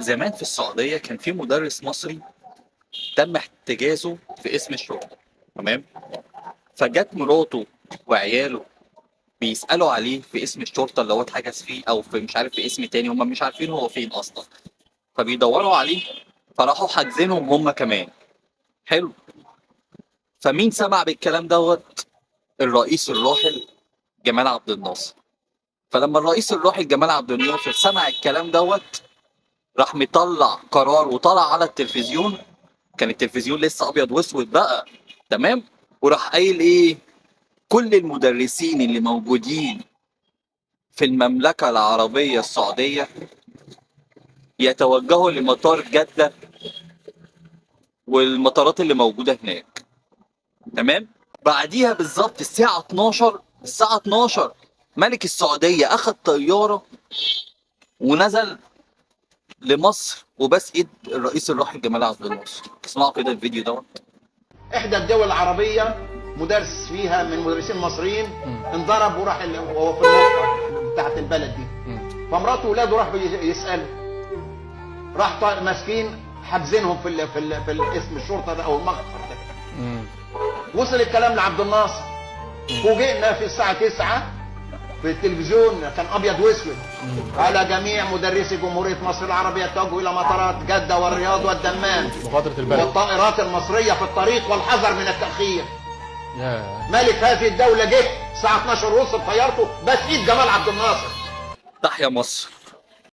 زمان في السعودية كان في مدرس مصري تم احتجازه في اسم الشرطة. تمام. فجت مراته وعياله بيسألوا عليه في اسم الشرطة اللي هو اتحجز فيه، أو في مش عارف في اسم تاني، هم مش عارفين هو فين أصلا. فبيدوروا عليه، فراحوا حاجزينهم هم كمان. حلو. فمين سمع بالكلام دوت؟ الرئيس الراحل جمال عبد الناصر. فلما الرئيس الراحل جمال عبد الناصر سمع الكلام دوت، راح مطلع قرار وطلع على التلفزيون. كان التلفزيون لسه ابيض واسود بقى. تمام. وراح قايل ايه؟ كل المدرسين اللي موجودين في المملكة العربية السعودية يتوجهوا لمطار جدة والمطارات اللي موجودة هناك. تمام. بعديها بالظبط الساعة 12 ملك السعودية أخذ طيارة ونزل لمصر وبس ايد الرئيس الراحل جمال عبد الناصر. اسمعوا كده الفيديو دوت. احدى الدول العربيه مدرس فيها من المدرسين المصريين انضرب وراح وهو في الموقع بتاعت البلد دي. فمراته واولاده راح يسالوا، راح ماسكين حابزينهم في الاسم الشرطه ده او المخفر ده. وصل الكلام لعبد الناصر. فوجئنا في الساعه 9 في التلفزيون، كان ابيض واسود، على جميع مدرسي جمهوريه مصر العربيه التوجه الى مطارات جده والرياض والدمام مخاطرة البلد والطائرات المصريه في الطريق والحذر من التاخير. يا ملك هذه الدوله جه الساعه 12 وصل طيارته بس ايد جمال عبد الناصر. تحيا مصر.